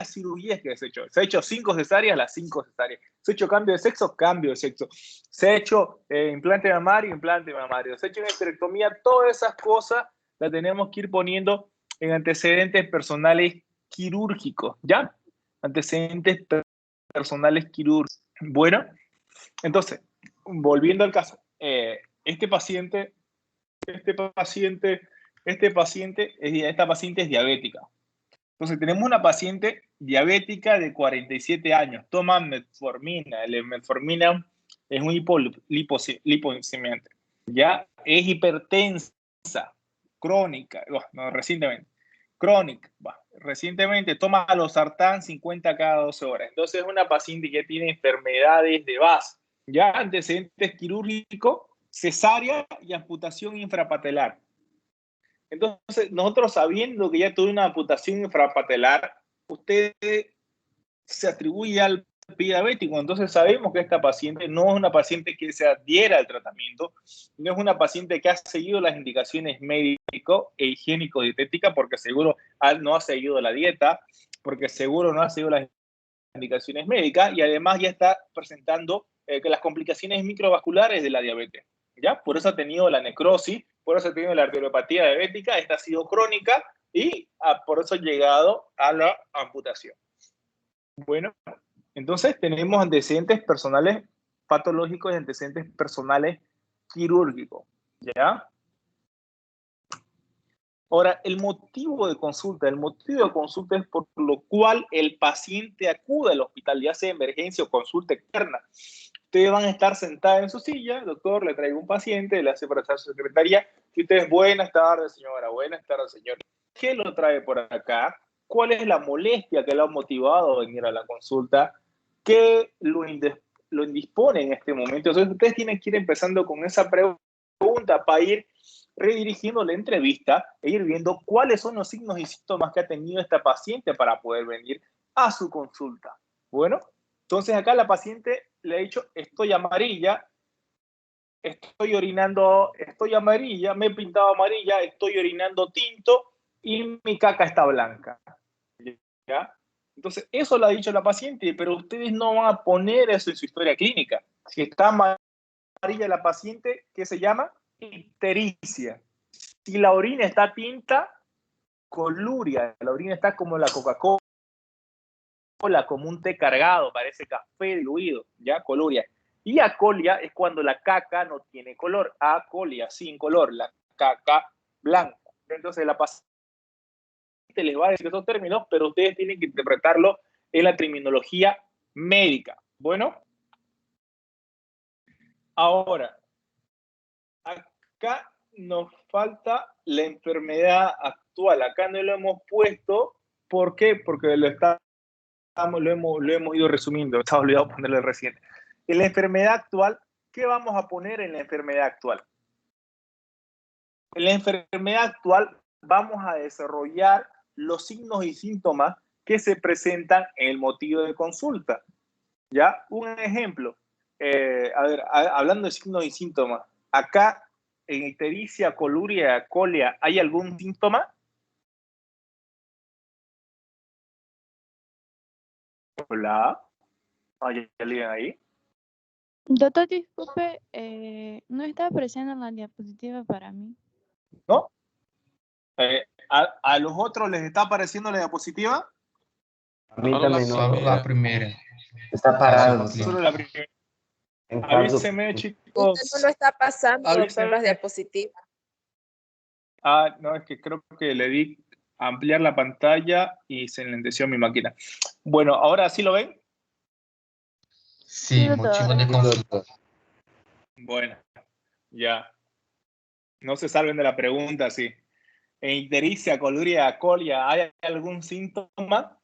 cirugías que se ha hecho. Se ha hecho 5 cesáreas, las 5 cesáreas. Se ha hecho cambio de sexo, cambio de sexo. Se ha hecho implante mamario, implante mamario. Se ha hecho una esterectomía. Todas esas cosas las tenemos que ir poniendo en antecedentes personales quirúrgicos, ¿ya? Antecedentes personales quirúrgicos. Bueno, entonces, volviendo al caso, esta paciente es diabética. Entonces, tenemos una paciente diabética de 47 años, toma metformina. La metformina es un lipocimiante. Ya es hipertensa, crónica, recientemente toma losartán 50 cada 12 horas. Entonces, es una paciente que tiene enfermedades de base, ya antecedentes quirúrgicos, cesárea y amputación infrapatelar. Entonces, nosotros sabiendo que ya tuve una amputación infrapatelar, usted se atribuye al diabético. Entonces sabemos que esta paciente no es una paciente que se adhiera al tratamiento, no es una paciente que ha seguido las indicaciones médico e higiénico-dietéticas, porque seguro no ha seguido la dieta, porque seguro no ha seguido las indicaciones médicas, y además ya está presentando que las complicaciones microvasculares de la diabetes. ¿Ya? Por eso ha tenido la necrosis, por eso ha tenido la arteriopatía diabética, esta ha sido crónica y por eso ha llegado a la amputación. Bueno, entonces tenemos antecedentes personales patológicos y antecedentes personales quirúrgicos, ¿ya? Ahora, el motivo de consulta es por lo cual el paciente acude al hospital, ya sea emergencia o consulta externa. Ustedes van a estar sentados en su silla, doctor, le traigo un paciente, le hace pasar su secretaria, y ustedes, buenas tardes, señora, buenas tardes, señor. ¿Qué lo trae por acá? ¿Cuál es la molestia que lo ha motivado a venir a la consulta? ¿Qué lo indispone en este momento? Entonces, ustedes tienen que ir empezando con esa pregunta para ir redirigiendo la entrevista e ir viendo cuáles son los signos y síntomas que ha tenido esta paciente para poder venir a su consulta. Bueno, entonces acá la paciente le ha dicho, estoy amarilla, estoy orinando, estoy amarilla, me he pintado amarilla, estoy orinando tinto y mi caca está blanca. ¿Ya? Entonces, eso lo ha dicho la paciente, pero ustedes no van a poner eso en su historia clínica. Si está amarilla la paciente, ¿qué se llama? Ictericia. Si la orina está tinta, coluria. La orina está como la Coca-Cola, como un té cargado, parece café diluido, ¿ya? Coluria. Y acolia es cuando la caca no tiene color. Acolia, sin color, la caca blanca. Entonces la paciente les va a decir esos términos, pero ustedes tienen que interpretarlo en la terminología médica. Bueno, ahora, acá nos falta la enfermedad actual. Acá no lo hemos puesto. ¿Por qué? Porque lo hemos ido resumiendo. Estaba olvidado ponerlo recién. En la enfermedad actual, ¿qué vamos a poner en la enfermedad actual? En la enfermedad actual vamos a desarrollar los signos y síntomas que se presentan en el motivo de consulta. ¿Ya? Un ejemplo. Hablando de signos y síntomas, acá en ictericia, coluria, colia, ¿hay algún síntoma? Hola. ¿Hay alguien ahí? Doctor, disculpe, no está apareciendo en la diapositiva para mí. ¿No? ¿A los otros les está apareciendo la diapositiva? A mí también no. Solo la primera. Está parado. Solo la primera. En caso- Avíseme, chicos. Usted no lo está pasando, doctor, Avíseme. las diapositivas. No, es que creo que le di a ampliar la pantalla y se enlenteció mi máquina. Bueno, ¿ahora sí lo ven? Sí, doctor. motivo de consulta. Bueno, ya. No se salven de la pregunta, sí. En ictericia, coluria, colia, ¿hay algún síntoma?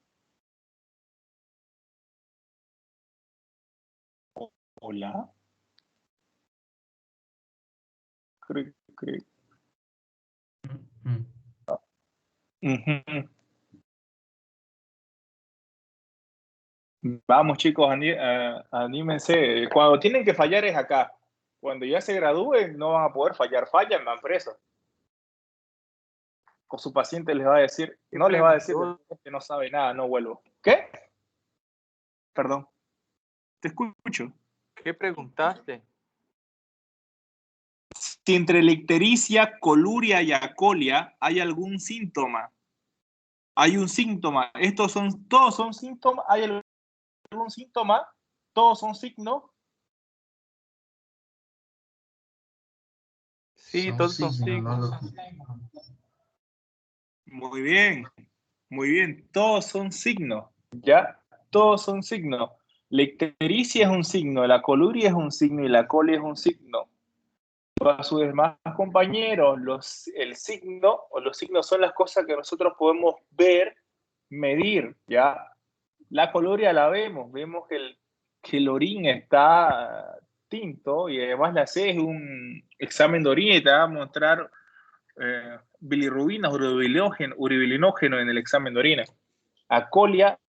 Hola. Cric, cric. Ujú. Vamos, chicos, anímense. Cuando tienen que fallar es acá. Cuando ya se gradúen no van a poder fallar. Fallan, van presos. o su paciente les va a decir, no les va a decir que no sabe nada, no vuelvo. ¿Qué? Perdón. Te escucho. ¿Qué preguntaste? Si entre la ictericia, coluria y acolia hay algún síntoma. Hay un síntoma. Todos son síntomas. ¿Hay algún síntoma? Todos son signos. Sí, Son todos son signos, ¿no, signos. doctor? Muy bien. Muy bien. Todos son signos. ¿Ya? Todos son signos. La ictericia es un signo, la coluria es un signo y la colia es un signo. A sus demás compañeros, el signo o los signos son las cosas que nosotros podemos ver, medir, ¿ya? La coluria la vemos que el orín está tinto y además le haces un examen de orina y te va a mostrar bilirrubinas, uribilinógeno en el examen de orina. Acolia,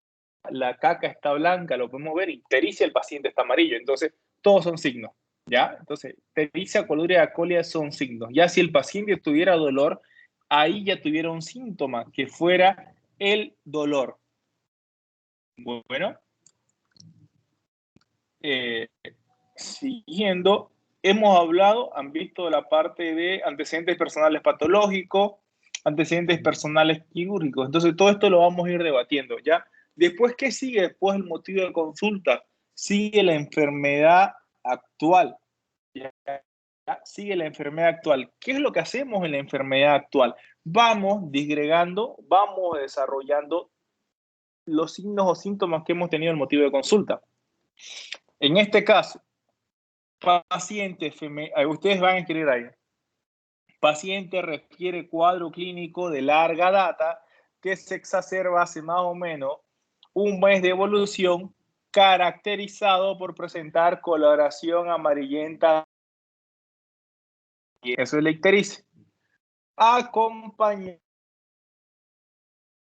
la caca está blanca, lo podemos ver, ictericia, el paciente está amarillo. Entonces, todos son signos, ¿ya? Entonces, ictericia, coluria, acolia son signos. Ya si el paciente tuviera dolor, ahí ya tuviera un síntoma, que fuera el dolor. Bueno, siguiendo, hemos hablado, han visto la parte de antecedentes personales patológicos, antecedentes personales quirúrgicos. Entonces, todo esto lo vamos a ir debatiendo, ¿ya? Después, ¿qué sigue? Después el motivo de consulta. Sigue la enfermedad actual. ¿Ya? Sigue la enfermedad actual. ¿Qué es lo que hacemos en la enfermedad actual? Vamos disgregando, vamos desarrollando los signos o síntomas que hemos tenido en el motivo de consulta. En este caso, paciente, ustedes van a escribir ahí. Paciente refiere cuadro clínico de larga data que se exacerba hace más o menos un mes de evolución, caracterizado por presentar coloración amarillenta. Eso es la ictericia. Acompañado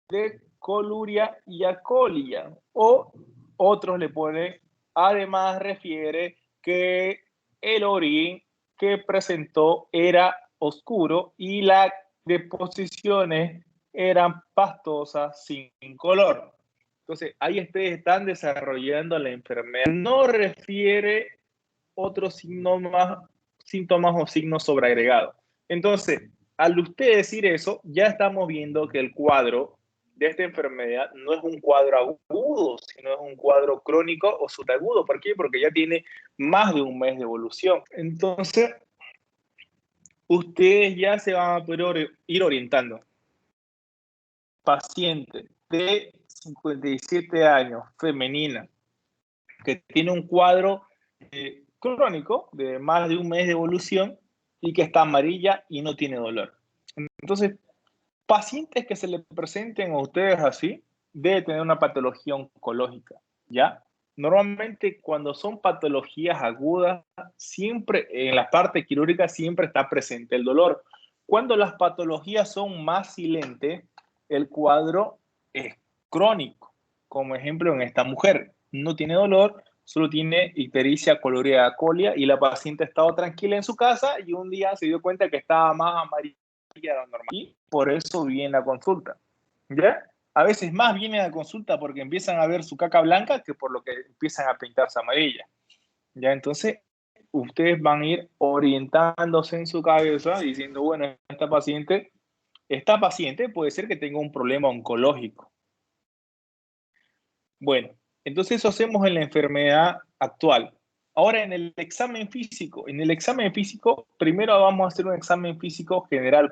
de coluria y acolia. O otros le ponen, además refiere que el orín que presentó era oscuro y las deposiciones eran pastosas sin color. Entonces, ahí ustedes están desarrollando la enfermedad. No refiere otros síntomas o signos sobreagregados. Entonces, al usted decir eso, ya estamos viendo que el cuadro de esta enfermedad no es un cuadro agudo, sino es un cuadro crónico o subagudo. ¿Por qué? Porque ya tiene más de un mes de evolución. Entonces, ustedes ya se van a poder ir orientando. Paciente de 57 años, femenina, que tiene un cuadro crónico de más de un mes de evolución y que está amarilla y no tiene dolor. Entonces, pacientes que se le presenten a ustedes así, debe tener una patología oncológica, ¿ya? Normalmente cuando son patologías agudas, siempre en la parte quirúrgica siempre está presente el dolor. Cuando las patologías son más silentes, el cuadro es crónico. Como ejemplo en esta mujer, no tiene dolor, solo tiene ictericia, coluria, acolia y la paciente estaba tranquila en su casa y un día se dio cuenta que estaba más amarilla de lo normal. Y por eso viene a consulta, ¿ya? A veces más viene a consulta porque empiezan a ver su caca blanca que por lo que empiezan a pintarse amarilla, ¿ya? Entonces, ustedes van a ir orientándose en su cabeza diciendo, bueno, esta paciente puede ser que tenga un problema oncológico. Bueno, entonces eso hacemos en la enfermedad actual. Ahora en el examen físico. En el examen físico, primero vamos a hacer un examen físico general.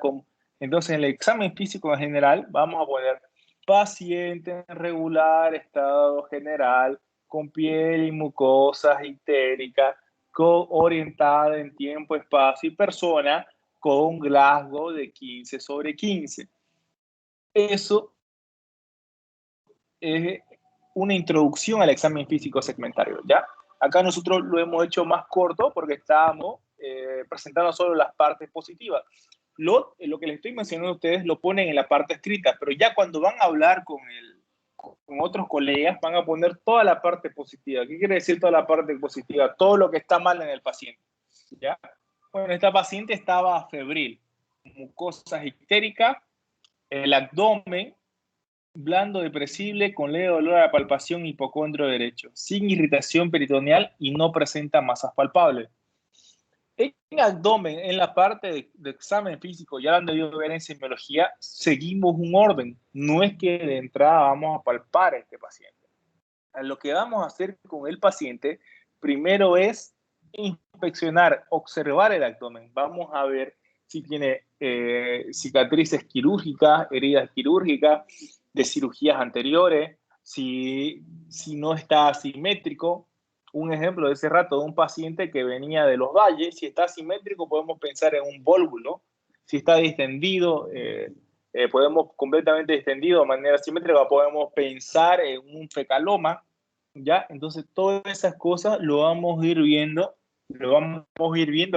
Entonces en el examen físico en general vamos a poner paciente en regular estado general, con piel y mucosas ictéricas, orientada en tiempo, espacio y persona, con Glasgow de 15/15. Eso es una introducción al examen físico segmentario, ¿ya? Acá nosotros lo hemos hecho más corto porque estábamos presentando solo las partes positivas. Lo que les estoy mencionando a ustedes lo ponen en la parte escrita, pero ya cuando van a hablar con otros colegas van a poner toda la parte positiva. ¿Qué quiere decir toda la parte positiva? Todo lo que está mal en el paciente, ¿ya? Bueno, esta paciente estaba febril, mucosas ictéricas, El abdomen blando, depresible, con leve dolor a la palpación, hipocondrio derecho, sin irritación peritoneal y no presenta masas palpables. En el abdomen, en la parte de examen físico, ya lo han debido ver en semiología, seguimos un orden. No es que de entrada vamos a palpar a este paciente. Lo que vamos a hacer con el paciente, primero es inspeccionar, observar el abdomen. Vamos a ver si tiene cicatrices quirúrgicas, heridas quirúrgicas, de cirugías anteriores, si no está asimétrico. Un ejemplo de ese rato de un paciente que venía de los valles, si está asimétrico podemos pensar en un vólvulo, si está distendido, podemos completamente distendido de manera asimétrica, podemos pensar en un fecaloma, ¿ya? Entonces todas esas cosas lo vamos a ir viendo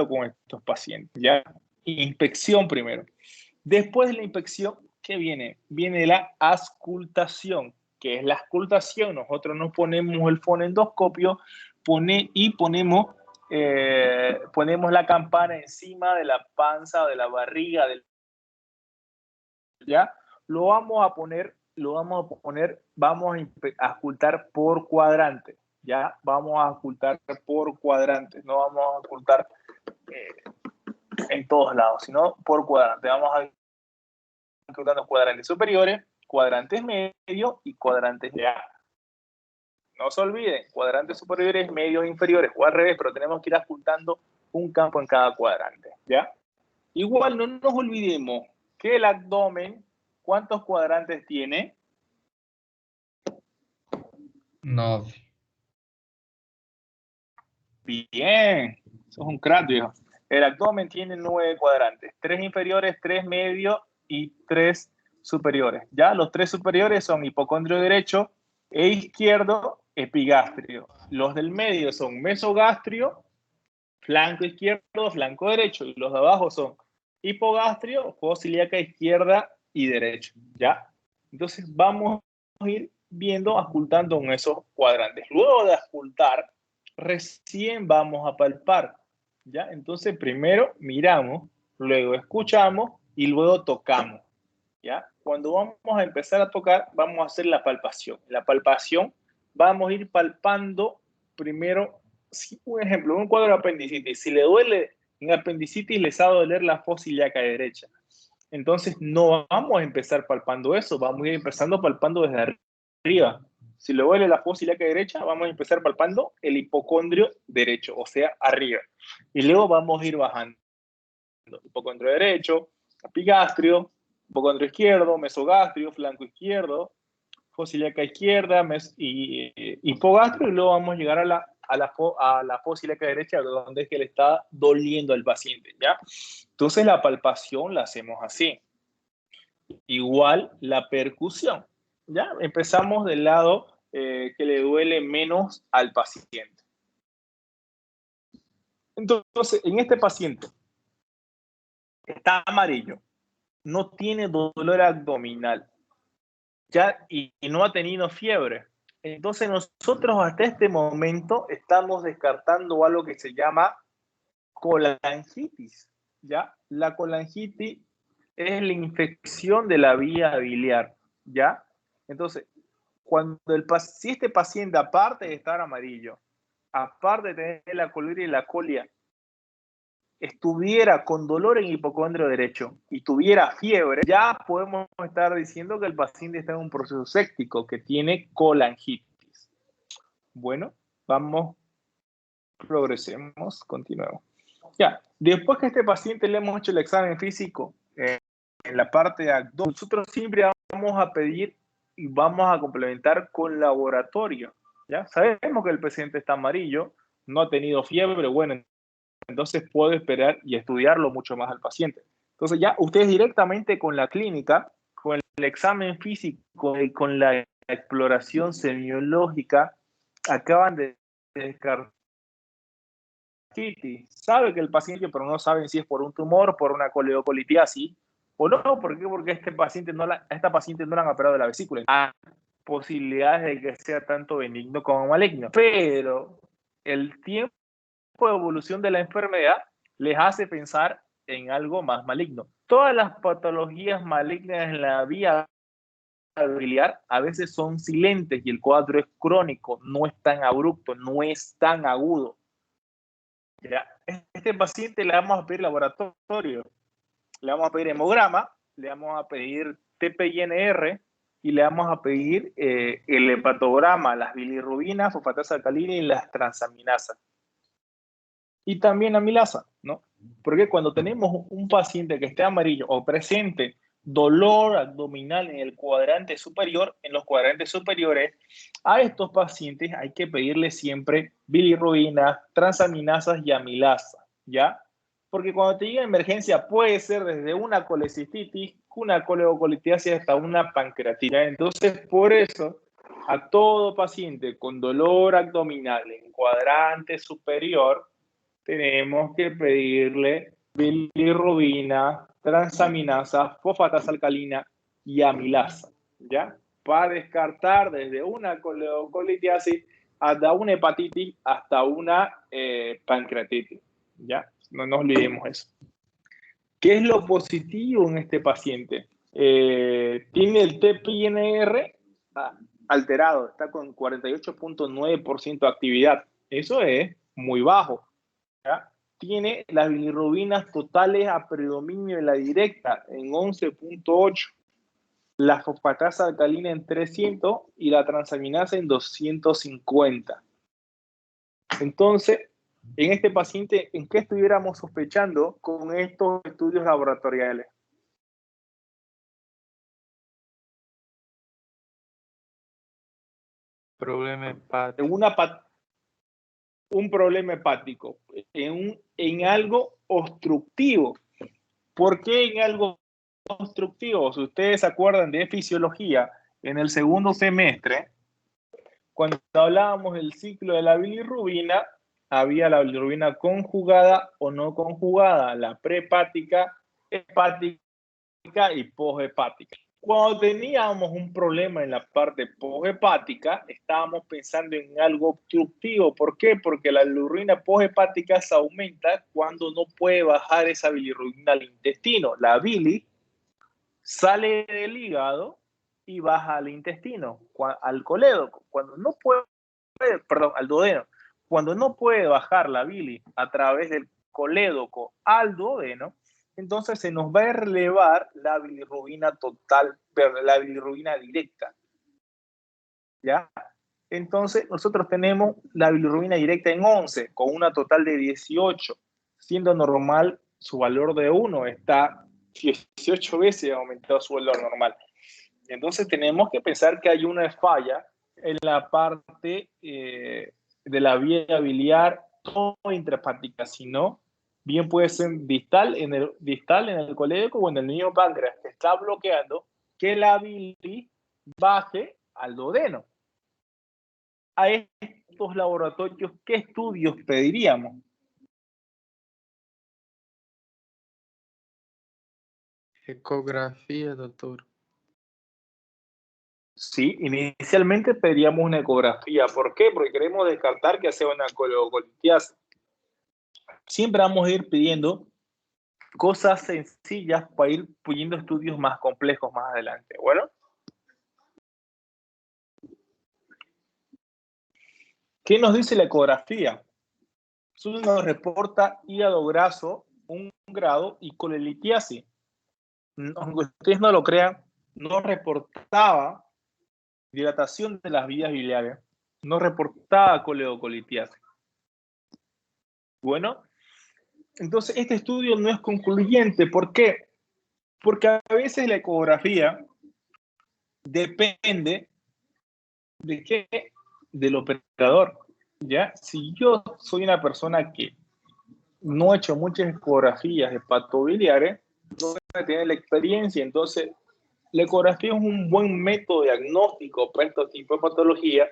con estos pacientes, ¿ya? Inspección primero. Después de la inspección, ¿qué viene? Viene la auscultación. Que es la auscultación. Nosotros nos ponemos el fonendoscopio y ponemos la campana encima de la panza, de la barriga, ¿ya? Vamos a auscultar por cuadrante, ¿ya? Vamos a auscultar por cuadrante, no vamos a auscultar en todos lados, sino por cuadrante. Vamos a auscultar los cuadrantes superiores, cuadrantes medios y cuadrantes ya. No se olviden, cuadrantes superiores, medios, inferiores o al revés, pero tenemos que ir auscultando un campo en cada cuadrante, ¿ya? Igual no nos olvidemos que el abdomen, ¿cuántos cuadrantes tiene? 9. Bien, eso es un crack, viejo. El abdomen tiene 9 cuadrantes, 3 inferiores, 3 medios y 3 superiores. Ya los 3 superiores son hipocondrio derecho e izquierdo, epigastrio. Los del medio son mesogastrio, flanco izquierdo, flanco derecho. Y los de abajo son hipogastrio, fosa ilíaca izquierda y derecho. ¿Ya? Entonces vamos a ir viendo, auscultando en esos cuadrantes. Luego de auscultar, recién vamos a palpar. ¿Ya? Entonces primero miramos, luego escuchamos y luego tocamos. ¿Ya? Cuando vamos a empezar a tocar, vamos a hacer la palpación. La palpación, vamos a ir palpando primero, un ejemplo, un cuadro de apendicitis. Si le duele en apendicitis, les va a doler la fosa ilíaca derecha. Entonces, no vamos a empezar palpando eso, vamos a ir empezando palpando desde arriba. Si le duele la fosa ilíaca derecha, vamos a empezar palpando el hipocondrio derecho, o sea, arriba. Y luego vamos a ir bajando. Hipocondrio derecho, epigastrio, hipocondrio izquierdo, mesogastrio, flanco izquierdo, fosa ilíaca izquierda y hipogastrio, y luego vamos a llegar a la fosa ilíaca derecha, donde es que le está doliendo al paciente, ¿ya? Entonces la palpación la hacemos así. Igual la percusión, ¿ya? Empezamos del lado que le duele menos al paciente. Entonces, en este paciente está amarillo, no tiene dolor abdominal, ya, y no ha tenido fiebre. Entonces nosotros hasta este momento estamos descartando algo que se llama colangitis, ¿ya? La colangitis es la infección de la vía biliar, ¿ya? Entonces, si este paciente, aparte de estar amarillo, aparte de tener la colitis y la colia, estuviera con dolor en hipocondrio derecho y tuviera fiebre, ya podemos estar diciendo que el paciente está en un proceso séptico, que tiene colangitis. Bueno, progresemos, continuemos. Ya, después que a este paciente le hemos hecho el examen físico en la parte de abdomen, nosotros siempre vamos a pedir y vamos a complementar con laboratorio. ¿Ya? Sabemos que el paciente está amarillo, no ha tenido fiebre, bueno, entonces puedo esperar y estudiarlo mucho más al paciente. Entonces ya ustedes directamente con la clínica, con el examen físico y con la exploración semiológica, acaban de descartar. Sabe que el paciente, pero no saben si es por un tumor, por una coleocolitiasis o no. ¿Por qué? Porque a esta paciente no la han operado de la vesícula. Hay posibilidades de que sea tanto benigno como maligno. Pero el tiempo de evolución de la enfermedad les hace pensar en algo más maligno. Todas las patologías malignas en la vía biliar a veces son silentes y el cuadro es crónico, no es tan abrupto, no es tan agudo. ¿Ya? Este paciente le vamos a pedir laboratorio, le vamos a pedir hemograma, le vamos a pedir TPINR y le vamos a pedir el hepatograma, las bilirrubinas, fosfatasa alcalina y las transaminasas. Y también amilasa, ¿no? Porque cuando tenemos un paciente que esté amarillo o presente dolor abdominal en el cuadrante superior, en los cuadrantes superiores, a estos pacientes hay que pedirle siempre bilirrubinas, transaminasas y amilasa, ¿ya? Porque cuando te llega emergencia puede ser desde una colecistitis, una coleocolitiasis hasta una pancreatitis. Entonces, por eso, a todo paciente con dolor abdominal en cuadrante superior, tenemos que pedirle bilirrubina, transaminasa, fosfatasa alcalina y amilasa, ¿ya? Para descartar desde una coleocolitiasis hasta una hepatitis, hasta una pancreatitis, ¿ya? No nos olvidemos eso. ¿Qué es lo positivo en este paciente? Tiene el TPINR alterado, está con 48.9% de actividad. Eso es muy bajo. ¿Ya? Tiene las bilirrubinas totales a predominio de la directa en 11.8, la fosfatasa alcalina en 300 y la transaminasa en 250. Entonces, en este paciente, ¿en qué estuviéramos sospechando con estos estudios laboratoriales? Problema hepático. Un problema hepático, en algo obstructivo. ¿Por qué en algo obstructivo? Si ustedes se acuerdan de fisiología, en el segundo semestre, cuando hablábamos del ciclo de la bilirrubina, había la bilirrubina conjugada o no conjugada, la prehepática, hepática y poshepática. Cuando teníamos un problema en la parte poshepática, estábamos pensando en algo obstructivo. ¿Por qué? Porque la bilirrubina poshepática se aumenta cuando no puede bajar esa bilirrubina al intestino. La bilis sale del hígado y baja al intestino, al colédoco. Cuando no puede, perdón, al duodeno. Cuando no puede bajar la bilis a través del colédoco al duodeno, entonces se nos va a elevar la bilirrubina total, la bilirrubina directa. ¿Ya? Entonces nosotros tenemos la bilirrubina directa en 11, con una total de 18, siendo normal su valor de 1, está 18 veces aumentado su valor normal. Entonces tenemos que pensar que hay una falla en la parte de la vía biliar no intrahepática, sino bien puede ser distal en el colédoco o en el niño páncreas, que está bloqueando que la bilis baje al duodeno. A estos laboratorios, ¿qué estudios pediríamos? Ecografía, doctor. Sí, inicialmente pediríamos una ecografía. ¿Por qué? Porque queremos descartar que sea una coleocolitiasis. Siempre vamos a ir pidiendo cosas sencillas para ir pidiendo estudios más complejos más adelante. Bueno. ¿Qué nos dice la ecografía? Solo nos reporta hígado graso 1 grado y colelitiasis. Aunque ustedes no lo crean, no reportaba dilatación de las vías biliares, no reportaba coleocolitiasis. Bueno, entonces este estudio no es concluyente. ¿Por qué? Porque a veces la ecografía depende de qué, del operador. ¿Ya? Si yo soy una persona que no he hecho muchas ecografías hepatobiliares, no voy a tener la experiencia. Entonces, la ecografía es un buen método diagnóstico para estos tipos de patología,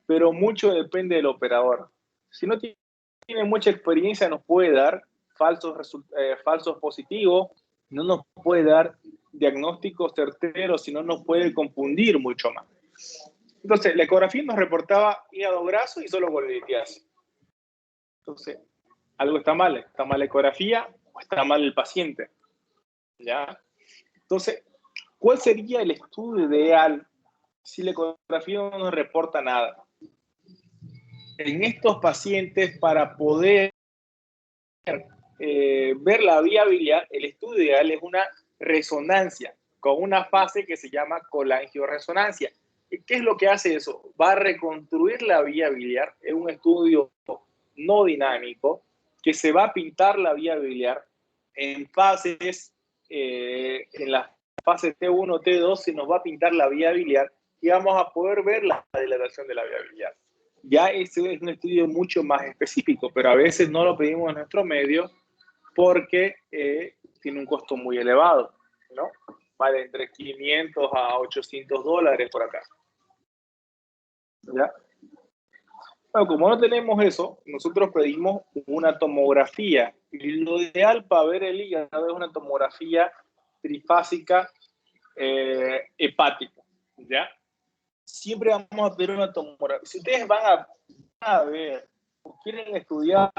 pero mucho depende del operador. Si no tiene mucha experiencia, nos puede dar falsos positivos, no nos puede dar diagnósticos certeros, sino nos puede confundir mucho más. Entonces, la ecografía nos reportaba hígado graso y solo colelitiasis. Entonces, algo está mal la ecografía o está mal el paciente. ¿ya? Entonces, ¿cuál sería el estudio ideal si la ecografía no nos reporta nada? En estos pacientes, para poder ver la viabilidad, el estudio ideal es una resonancia con una fase que se llama colangioresonancia. ¿Qué es lo que hace eso? Va a reconstruir la viabilidad. Es un estudio no dinámico que se va a pintar la viabilidad en fases, en la fase T1, T2 se nos va a pintar la viabilidad y vamos a poder ver la dilatación de la viabilidad. Ya ese es un estudio mucho más específico, pero a veces no lo pedimos en nuestro medio porque tiene un costo muy elevado, ¿no? Vale entre 500 a 800 dólares por acá. ¿Ya? Bueno, como no tenemos eso, nosotros pedimos una tomografía. Y lo ideal para ver el hígado es una tomografía trifásica hepática, ¿ya? Siempre vamos a pedir una tomografía. Si ustedes van a ver o quieren estudiar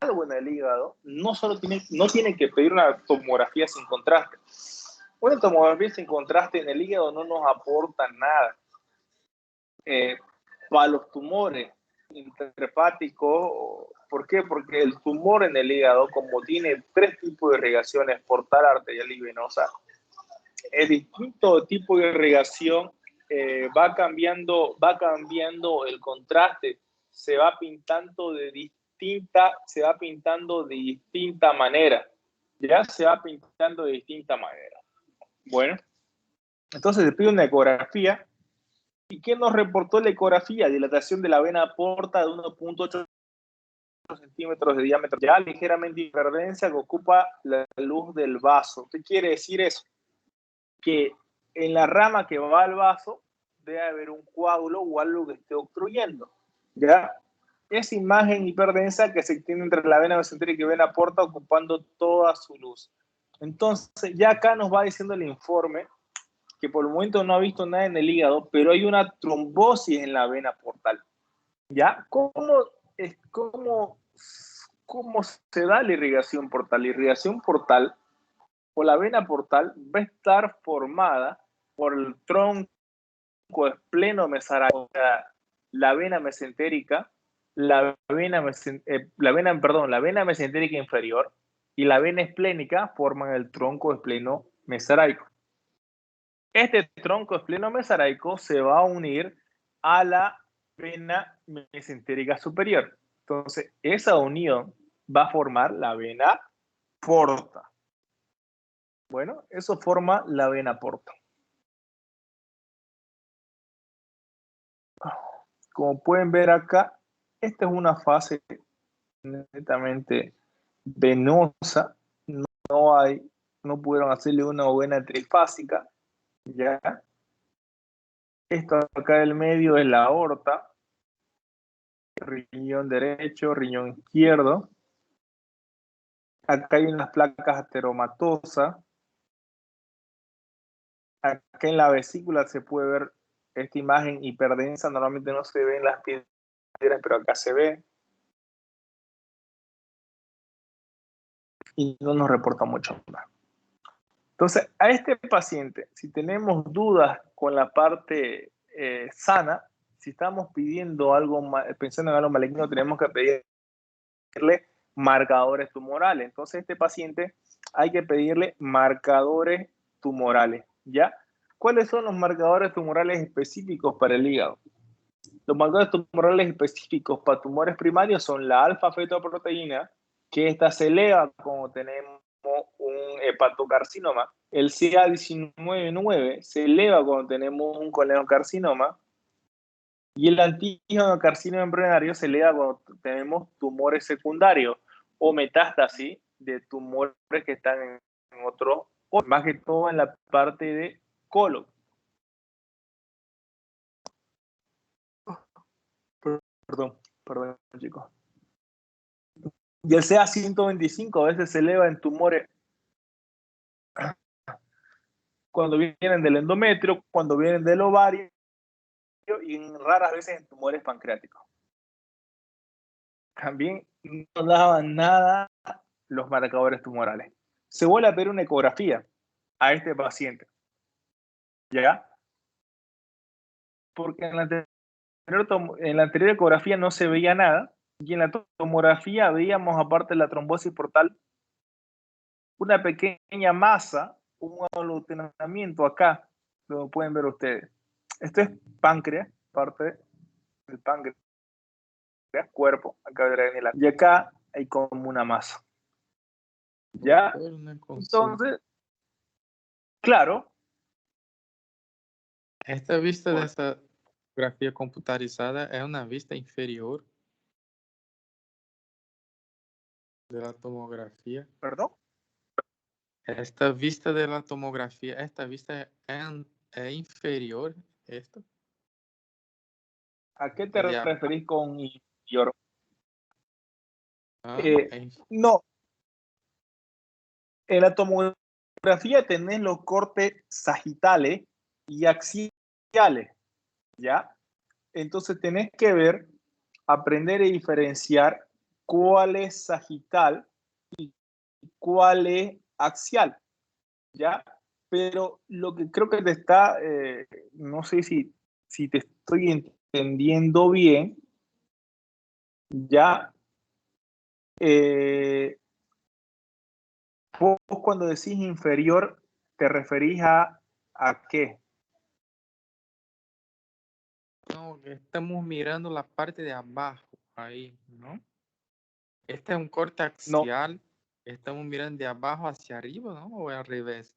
algo en el hígado, no tienen que pedir una tomografía sin contraste. Una tomografía sin contraste en el hígado no nos aporta nada. Para los tumores intrahepáticos, ¿por qué? Porque el tumor en el hígado, como tiene 3 tipos de irrigaciones, portal, arterial y venosa, el distinto tipo de irrigación va cambiando el contraste, se va pintando de distinta manera. Ya se va pintando de distinta manera. Bueno, entonces se pide una ecografía. ¿Y qué nos reportó la ecografía? Dilatación de la vena porta de 1.8 centímetros de diámetro, ya ligeramente hiperdensa, que ocupa la luz del vaso. ¿Qué quiere decir eso? Que en la rama que va al vaso debe haber un coágulo o algo que esté obstruyendo. ¿Ya? Esa imagen hiperdensa que se extiende entre la vena mesentérica y vena porta ocupando toda su luz. Entonces, ya acá nos va diciendo el informe que por el momento no ha visto nada en el hígado, pero hay una trombosis en la vena portal. ¿Ya? ¿Cómo se da la irrigación portal? La irrigación portal o la vena portal va a estar formada por el tronco espleno-mesaraico, la vena mesentérica, la vena mesentérica inferior y la vena esplénica forman el tronco espleno-mesaraico. Este tronco espleno-mesaraico se va a unir a la vena mesentérica superior. Entonces, esa unión va a formar la vena porta. Bueno, eso forma la vena porta. Como pueden ver acá, esta es una fase netamente venosa. No pudieron hacerle una vena trifásica. ¿Ya? Esto acá del medio es la aorta, riñón derecho, riñón izquierdo. Acá hay unas placas ateromatosas. Acá en la vesícula se puede ver esta imagen hiperdensa. Normalmente no se ven las piedras, pero acá se ve. Y no nos reporta mucho más. Entonces, a este paciente, si tenemos dudas con la parte sana, si estamos pidiendo algo, pensando en algo maligno, tenemos que pedirle marcadores tumorales. Entonces, a este paciente hay que pedirle marcadores tumorales, ¿ya? ¿Cuáles son los marcadores tumorales específicos para el hígado? Los marcadores tumorales específicos para tumores primarios son la alfa-fetoproteína, que esta se eleva cuando tenemos un hepatocarcinoma. El CA19-9 se eleva cuando tenemos un colenocarcinoma. Y el antígeno carcinoma embrionario se eleva cuando tenemos tumores secundarios o metástasis de tumores que están en otro, más que todo en la parte de colon. Perdón, chicos. Y el CA125 a veces se eleva en tumores cuando vienen del endometrio, cuando vienen del ovario y en raras veces en tumores pancreáticos. También no daban nada los marcadores tumorales. se vuelve a pedir una ecografía a este paciente. ¿Ya? Porque en la anterior ecografía no se veía nada, y en la tomografía veíamos, aparte de la trombosis portal, una pequeña masa, un aglutinamiento acá, lo pueden ver ustedes. Esto es páncreas, parte del páncreas, cuerpo, acá debería venir y acá hay como una masa. ¿Ya? Entonces, claro. Esta vista dessa tomografia computarizada é uma vista inferior da tomografia. ¿Perdón? Esta vista da tomografia, esta vista é inferior, esta? ¿A qué te referís con inferior? É No. En la tomografía tenés los cortes sagitales y axiales, ¿ya? Entonces tenés que ver, aprender a diferenciar cuál es sagital y cuál es axial, ¿ya? Pero lo que creo que te está, no sé si te estoy entendiendo bien, ¿ya? Vos cuando decís inferior, ¿te referís a qué? Não, estamos mirando a parte de abaixo, aí, não? Este é um corte axial, estamos mirando de abaixo hacia arriba, não? Ou é al revés?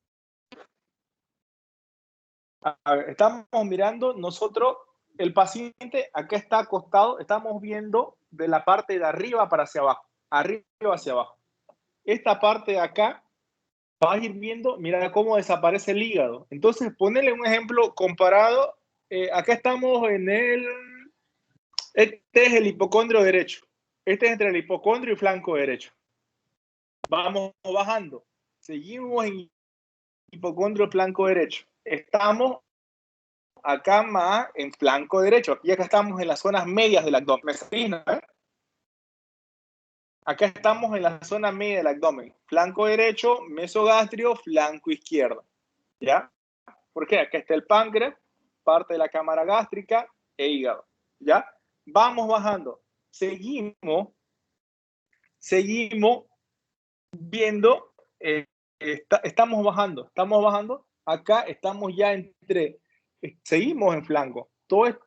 A ver, estamos mirando nosotros, el paciente acá está acostado, estamos viendo de la parte de arriba para hacia abajo, arriba hacia abajo. Esta parte de acá, vas a ir viendo, mira cómo desaparece el hígado. Entonces, ponele un ejemplo comparado. Acá estamos en este es el hipocondrio derecho. Este es entre el hipocondrio y flanco derecho. Vamos bajando. Seguimos en hipocondrio flanco derecho. Estamos acá más en flanco derecho. Y acá estamos en las zonas medias del abdomen. ¿Me seguís, no? Acá estamos en la zona media del abdomen. Flanco derecho, mesogastrio, flanco izquierdo. ¿Ya? ¿Por qué? Acá está el páncreas, parte de la cámara gástrica e hígado. ¿Ya? Vamos bajando. Seguimos viendo, estamos bajando. Acá estamos ya seguimos en flanco.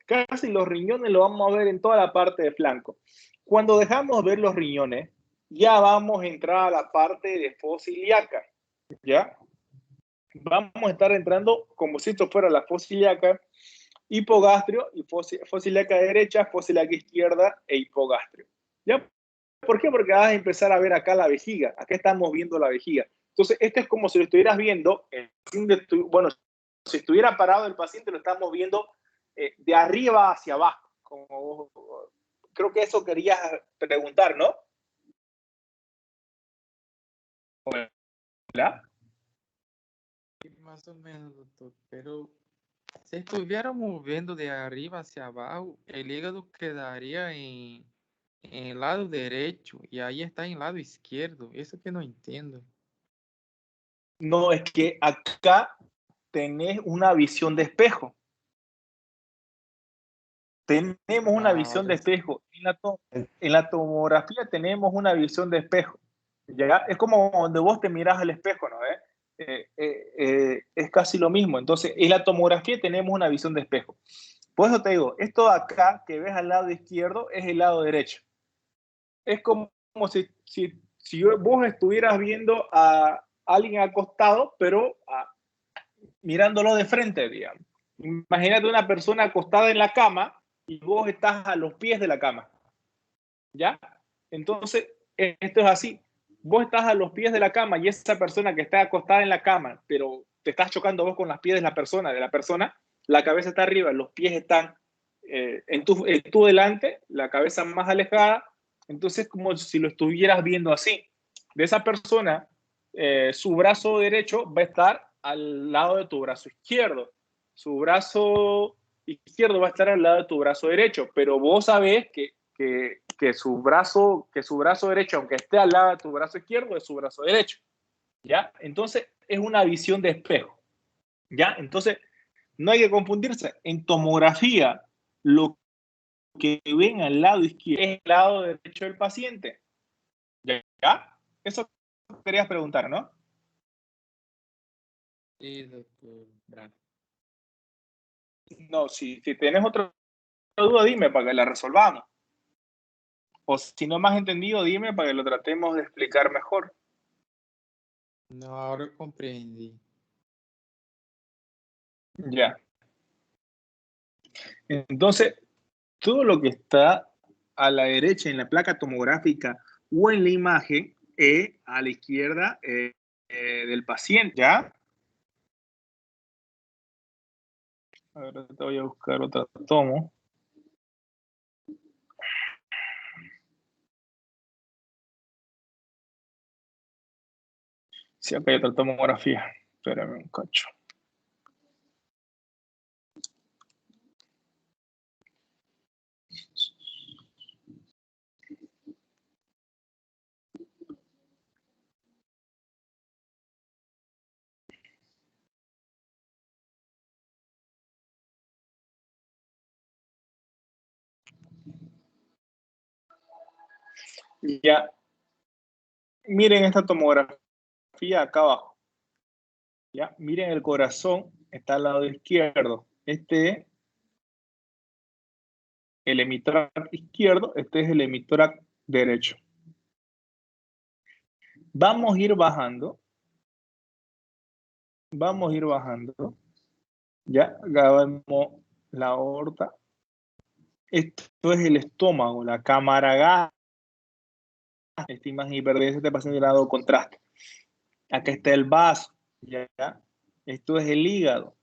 Casi los riñones lo vamos a ver en toda la parte de flanco. Cuando dejamos ver los riñones, ya vamos a entrar a la parte de fosa ilíaca, ¿ya? Vamos a estar entrando como si esto fuera la fosa ilíaca, hipogastrio, y fosa ilíaca derecha, fosa ilíaca izquierda e hipogastrio, ¿ya? ¿Por qué? Porque vas a empezar a ver acá la vejiga. Acá estamos viendo la vejiga. Entonces, esto es como si lo estuvieras viendo, bueno, si estuviera parado el paciente, lo estamos viendo de arriba hacia abajo. Creo que eso querías preguntar, ¿no? ¿Hola? Más ou menos, doutor. Pero se estuviéramos vendo de arriba hacia abajo, el hígado quedaría en el lado derecho y ahí está en el lado izquierdo. Eso que no entiendo. No, es que acá tenés una visión de espejo. Tenemos una visión de espejo. En la tomografía tenemos una visión de espejo. ¿Ya? Es como donde vos te mirás al espejo, ¿no? Es casi lo mismo. Entonces, en la tomografía tenemos una visión de espejo. Por eso te digo, esto de acá que ves al lado izquierdo es el lado derecho. Es como si vos estuvieras viendo a alguien acostado, pero mirándolo de frente, digamos. Imagínate una persona acostada en la cama y vos estás a los pies de la cama. ¿Ya? Entonces, esto es así. Vos estás a los pies de la cama y esa persona que está acostada en la cama, pero te estás chocando vos con las pies de la persona, la cabeza está arriba, los pies están en tu delante, la cabeza más alejada. Entonces, como si lo estuvieras viendo así. De esa persona, su brazo derecho va a estar al lado de tu brazo izquierdo. Su brazo izquierdo va a estar al lado de tu brazo derecho, pero vos sabés que su brazo derecho, aunque esté al lado de tu brazo izquierdo, es su brazo derecho. ¿Ya? Entonces, es una visión de espejo. ¿Ya? Entonces, no hay que confundirse. En tomografía, lo que ven al lado izquierdo es el lado derecho del paciente. ¿Ya? Eso querías preguntar, ¿no? Sí, doctor. Gracias. No, si tienes otra duda, dime para que la resolvamos. O si no me has entendido, dime para que lo tratemos de explicar mejor. No, ahora comprendí. Ya. Entonces, todo lo que está a la derecha en la placa tomográfica o en la imagen es a la izquierda del paciente, ¿ya? A ver, te voy a buscar otra tomo. Sí, acá hay otra tomografía. Espérame un cacho. Ya, miren esta tomografía acá abajo. Ya, miren el corazón, está al lado izquierdo. Este es el emitor izquierdo, este es el emitor derecho. Vamos a ir bajando. Vamos a ir bajando. Ya, acá vemos la aorta. Esto es el estómago, la cámara gástrica. Esta imagen hiperdensa este paciente le ha dado contraste. Acá está el vaso. Ya, esto es el hígado.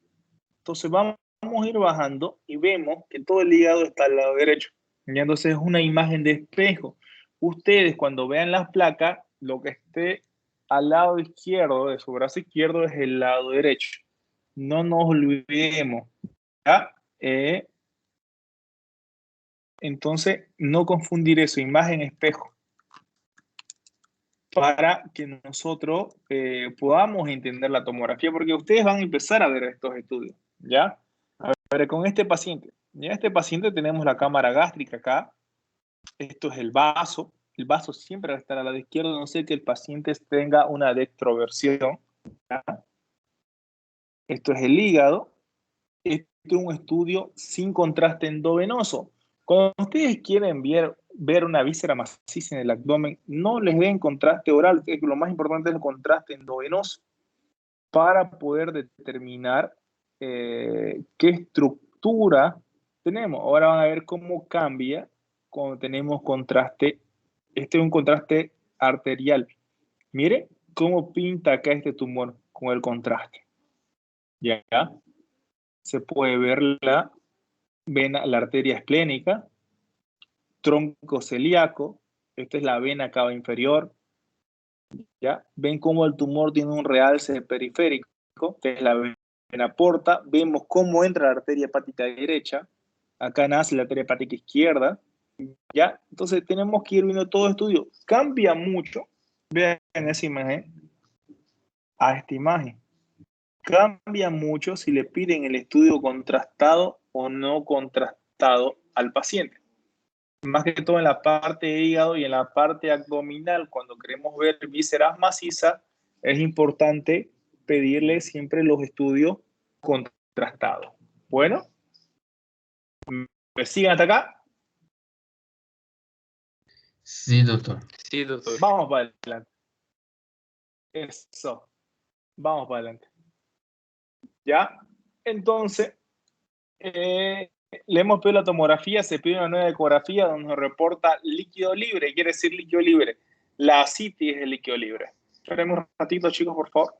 Entonces vamos a ir bajando y vemos que todo el hígado está al lado derecho. Y entonces es una imagen de espejo. Ustedes cuando vean las placas, lo que esté al lado izquierdo de su brazo izquierdo es el lado derecho. No nos olvidemos. ¿Ya? Entonces, no confundir eso, imagen espejo, para que nosotros podamos entender la tomografía, porque ustedes van a empezar a ver estos estudios. ¿Ya? A ver, con este paciente. En este paciente tenemos la cámara gástrica acá. Esto es el vaso. El vaso siempre va a estar al lado izquierdo, a no ser que el paciente tenga una dextroversión. ¿Ya? Esto es el hígado. Este es un estudio sin contraste endovenoso. Cuando ustedes quieren ver una víscera maciza en el abdomen, no les den contraste oral, que lo más importante es el contraste endovenoso para poder determinar qué estructura tenemos. Ahora van a ver cómo cambia cuando tenemos contraste. Este es un contraste arterial. Mire cómo pinta acá este tumor con el contraste. ¿Ya? Se puede ver la vena, la arteria esplénica, tronco celíaco, esta es la vena cava inferior, ¿ya? Ven cómo el tumor tiene un realce periférico, esta es la vena porta, vemos cómo entra la arteria hepática derecha, acá nace la arteria hepática izquierda, ¿ya? Entonces tenemos que ir viendo todo estudio. Cambia mucho, vean esa imagen, a esta imagen. Cambia mucho si le piden el estudio contrastado o no contrastado al paciente. Más que todo en la parte de hígado y en la parte abdominal, cuando queremos ver vísceras macizas, es importante pedirle siempre los estudios contrastados. Bueno, ¿me siguen hasta acá? Sí, doctor. Sí, doctor. Vamos para adelante. Eso, vamos para adelante. ¿Ya? Entonces, le hemos pedido la tomografía, se pide una nueva ecografía donde nos reporta líquido libre. Quiere decir líquido libre. La ascitis es el líquido libre. Esperemos un ratito, chicos, por favor.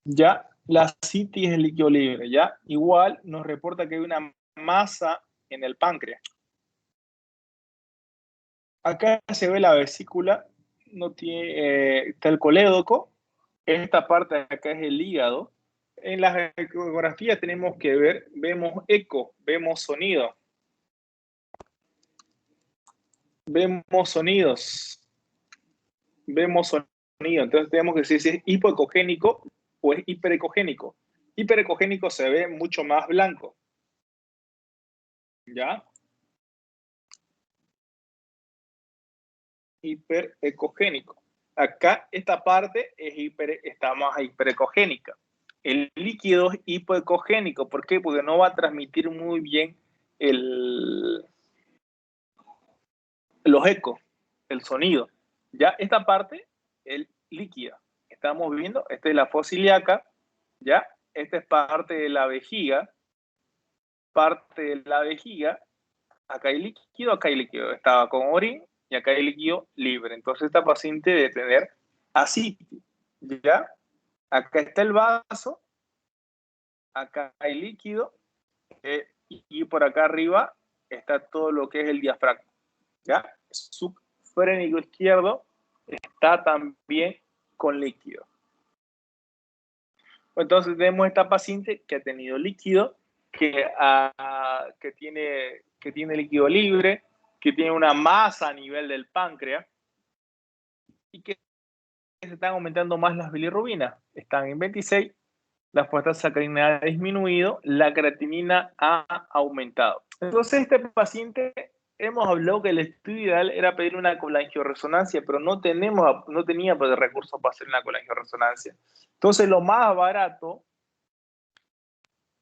Ya, la ascitis es el líquido libre. Ya, igual nos reporta que hay una masa en el páncreas. Acá se ve la vesícula, no tiene, está el colédoco. Esta parte de acá es el hígado. en las ecografías tenemos que ver, vemos eco, vemos sonido. Vemos sonidos. Vemos sonido. Entonces tenemos que decir si es hipoecogénico o es hiperecogénico. Hiperecogénico se ve mucho más blanco. ¿Ya? Hiperecogénico. Acá esta parte está más hiperecogénica. El líquido es hipoecogénico. ¿Por qué? Porque no va a transmitir muy bien los ecos, el sonido. Ya esta parte, el líquida. Estamos viendo, esta es la fosa ilíaca, ya. Esta es parte de la vejiga. Parte de la vejiga. Acá hay líquido, acá hay líquido. Estaba con orín y acá hay líquido libre. Entonces esta paciente debe tener ascitis, ya. Acá está el vaso. Acá hay líquido. Y por acá arriba está todo lo que es el diafragma, ya. Subfrénico izquierdo está también con líquido. Entonces tenemos esta paciente que ha tenido líquido, que tiene líquido libre, que tiene una masa a nivel del páncreas y que se están aumentando más las bilirrubinas. Están en 26, la fosfatassacarina ha disminuido, la creatinina ha aumentado. Entonces este paciente, hemos hablado que el estudio ideal era pedir una colangioresonancia, pero no tenía recursos para hacer una colangioresonancia. Entonces lo más barato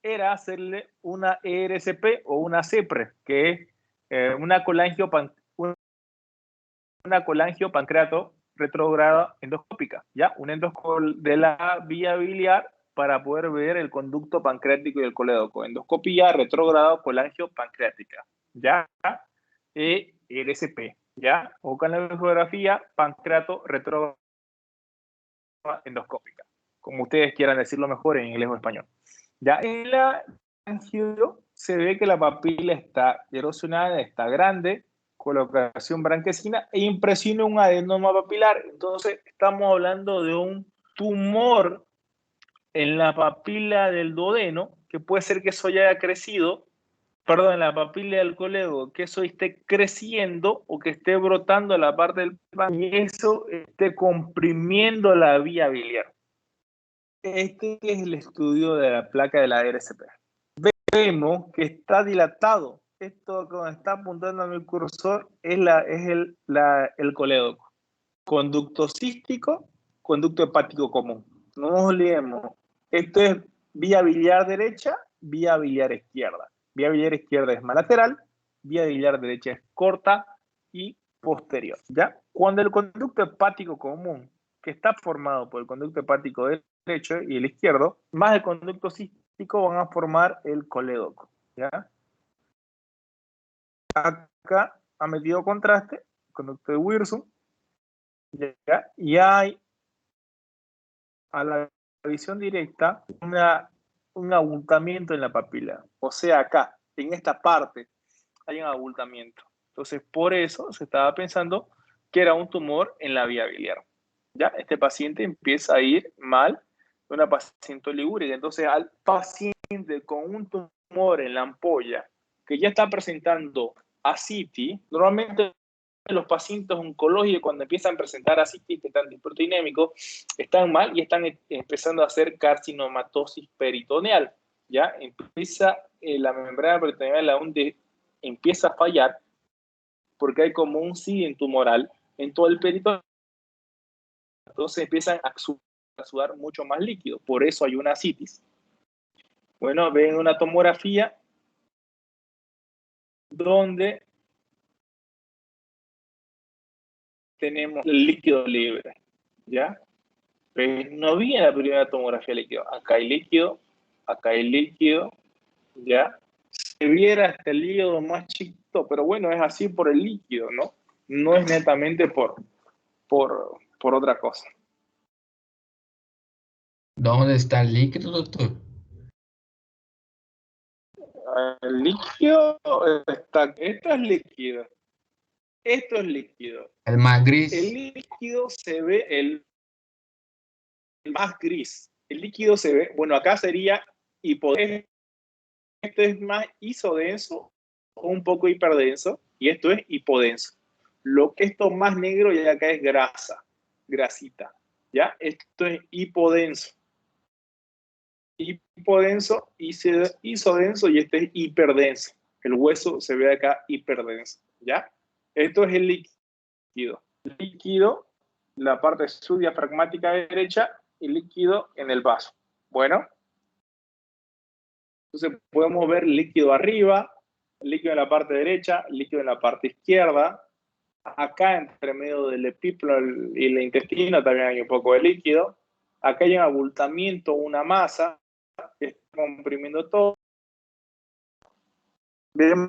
era hacerle una ERCP o una CEPRE, que es una colangiopancreato retrógrada endoscópica, ¿ya? Un endoscopio de la vía biliar para poder ver el conducto pancreático y el colédoco. Endoscopía retrógrada colangiopancreática, ¿ya? ERCP, ¿ya? O con la ecografía pancreato retrógrada endoscópica, como ustedes quieran decirlo mejor en inglés o español. Ya en la angio se ve que la papila está erosionada, está grande, colocación branquecina e impresiona un adenoma papilar. Entonces estamos hablando de un tumor en la papila del duodeno, que puede ser que eso ya haya crecido, perdón, en la papila del colédoco, que eso esté creciendo o que esté brotando la parte del pan y eso esté comprimiendo la vía biliar. Este es el estudio de la placa de la RCP. Vemos que está dilatado. Esto que está apuntando a mi cursor es el colédoco. Conducto cístico, conducto hepático común. No nos olvidemos. Esto es vía biliar derecha, vía biliar izquierda. Vía biliar izquierda es más lateral, vía biliar derecha es corta y posterior. ¿Ya? Cuando el conducto hepático común, que está formado por el conducto hepático derecho y el izquierdo, más el conducto cístico van a formar el colédoco. ¿Ya? Acá ha metido contraste, conducto de Wirsum, ¿ya? Y hay a la visión directa un abultamiento en la papila. O sea, acá, en esta parte, hay un abultamiento. Entonces, por eso se estaba pensando que era un tumor en la vía biliar. ¿Ya? Este paciente empieza a ir mal, una paciente oligúrica. Entonces, al paciente con un tumor en la ampolla que ya está presentando ascitis, normalmente los pacientes oncológicos cuando empiezan a presentar ascitis, que están disproteinémicos, están mal y están empezando a hacer carcinomatosis peritoneal. ¿Ya? Empieza la membrana peritoneal aún empieza a fallar porque hay como un signo tumoral en todo el peritoneo. Entonces empiezan a sudar mucho más líquido. Por eso hay una ascitis. Bueno, ven una tomografía donde tenemos el líquido libre, ¿ya? Pero no vi en la primera tomografía líquido. Acá hay líquido, ¿ya? Se viera hasta el líquido más chiquito, pero bueno, es así por el líquido, ¿no? No es netamente por otra cosa. ¿Dónde está el líquido, doctor? El líquido esto es líquido. Esto es líquido. El más gris. El líquido se ve el más gris. el líquido se ve, bueno, acá sería hipodenso, este es más isodenso o un poco hiperdenso, y esto es hipodenso. Lo que esto más negro y acá es grasa, grasita, ¿ya? Esto es hipodenso. Hipodenso, isodenso y este es hiperdenso. El hueso se ve acá hiperdenso, ¿ya? Esto es el líquido. Líquido, la parte subdiafragmática derecha y líquido en el vaso. Bueno, entonces podemos ver líquido arriba, líquido en la parte derecha, líquido en la parte izquierda. Acá entre medio del epíplo y el intestino también hay un poco de líquido. Acá hay un abultamiento, una masa que está comprimiendo todo. Vemos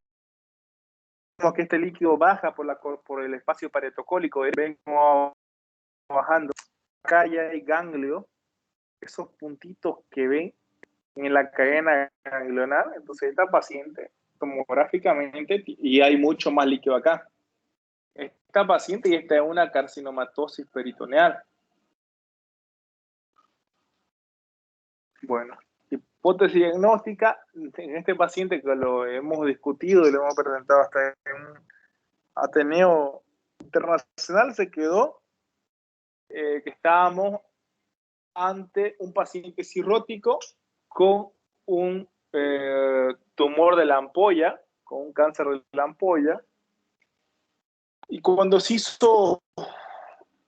que este líquido baja por el espacio paretocólico. Ven cómo va bajando. Acá ya hay ganglio, esos puntitos que ven en la cadena ganglionar. Entonces esta paciente tomográficamente, y hay mucho más líquido acá. Esta paciente y esta es una carcinomatosis peritoneal. Bueno, hipótesis diagnóstica en este paciente que lo hemos discutido y lo hemos presentado hasta en un Ateneo Internacional, se quedó que estábamos ante un paciente cirrótico con un tumor de la ampolla, con un cáncer de la ampolla. Y cuando se hizo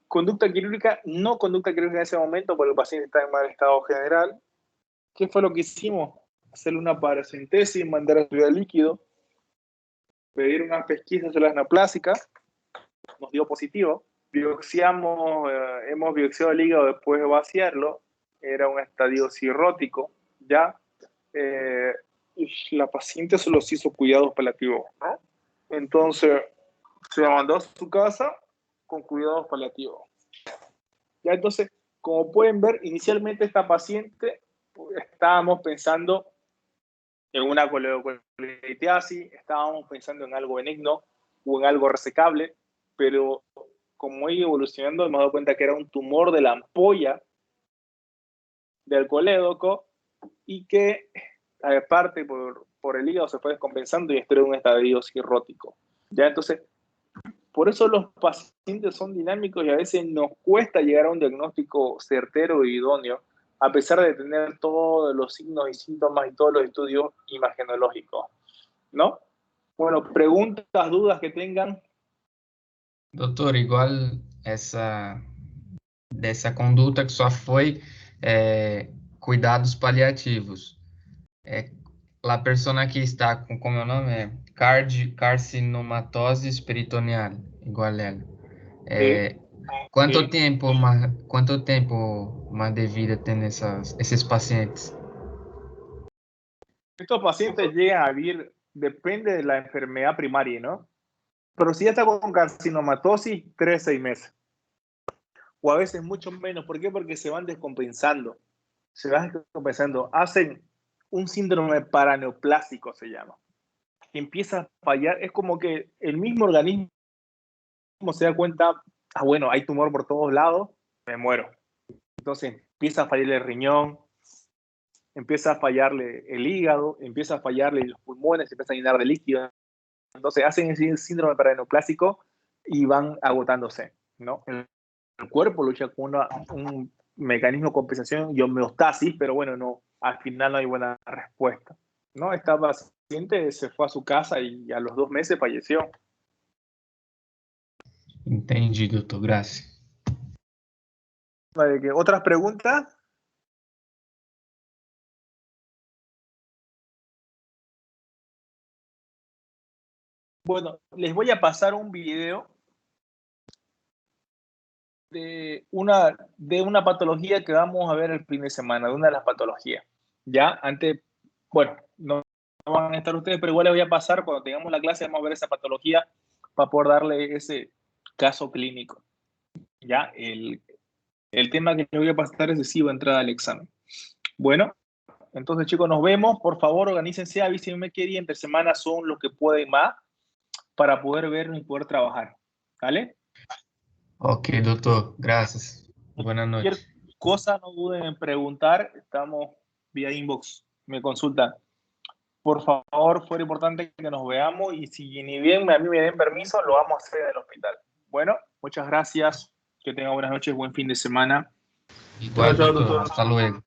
conducta quirúrgica, no conducta quirúrgica en ese momento, porque el paciente está en mal estado general, ¿qué fue lo que hicimos? Hacerle una paracentesis, mandar a estudiar líquido, pedir unas pesquisas de las neoplásicas, nos dio positivo. Biopsiamos, hemos biopsiado el hígado después de vaciarlo, era un estadio cirrótico, ya. La paciente solo se hizo cuidados paliativos, ¿no? Entonces, se mandó a su casa con cuidados paliativos. Ya, entonces, como pueden ver, inicialmente esta paciente estábamos pensando en una coledocolitiasis, estábamos pensando en algo benigno o en algo resecable, pero como iba evolucionando, hemos dado cuenta que era un tumor de la ampolla del colédoco y que, aparte, por el hígado se fue descompensando y esto era un estadio cirrótico. Ya, entonces, por eso los pacientes son dinámicos y a veces nos cuesta llegar a un diagnóstico certero y idóneo, a pesar de tener todos los signos y síntomas y todos los estudios imagenológicos, ¿no? Bueno, preguntas, dudas que tengan. Doutor, igual dessa conduta que só foi cuidados paliativos. A pessoa que está com, como é o nome? Carcinomatosis peritoneal, igual ela. Quanto tempo mais de vida tem esses pacientes? Estos pacientes llegan a vivir, depende de la enfermedad primaria, ¿no? Pero si ya está con carcinomatosis, 3 a 6 meses. O a veces mucho menos. ¿Por qué? Porque se van descompensando. Se van descompensando. Hacen un síndrome paraneoplásico, se llama. Empieza a fallar. Es como que el mismo organismo se da cuenta, bueno, hay tumor por todos lados, me muero. Entonces empieza a fallarle el riñón, empieza a fallarle el hígado, empieza a fallarle los pulmones, se empieza a llenar de líquido. Entonces hacen ese síndrome paraneoplásico y van agotándose, ¿no? El cuerpo lucha con un mecanismo de compensación y homeostasis, pero bueno, no, al final no hay buena respuesta, ¿no? Esta paciente se fue a su casa y a los 2 meses falleció. Entendi, doutor. Gracias. ¿Otras preguntas? Bueno, les voy a pasar un video de una patología que vamos a ver el fin de semana, de una de las patologías. Ya, antes, bueno, no van a estar ustedes, pero igual les voy a pasar cuando tengamos la clase, vamos a ver esa patología para poder darle ese caso clínico. Ya, el tema que les voy a pasar es decisivo entrada al examen. Bueno, entonces chicos, nos vemos. Por favor, organícense, avísenme qué día entre semana son los que pueden más para poder vernos y poder trabajar. ¿Vale? Ok, doutor. Graças. Boa noite. cosa no duden en preguntar. Estamos vía inbox, me consultan. Por favor, fuera importante que nos veamos y si ni bien a mí me den permiso, lo vamos a hacer en el hospital. Bueno, muchas gracias. Que tengan buenas noches, buen fin de semana. Igual, Chao, doctor. doctor. Hasta luego.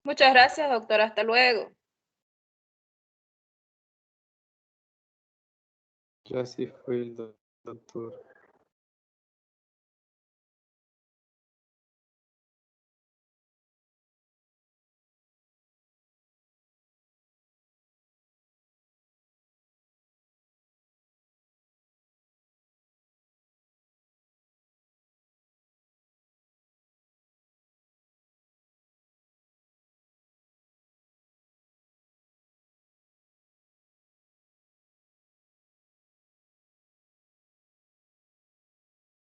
Muchas gracias, doctor. Hasta luego. Ya sí fue el doctor.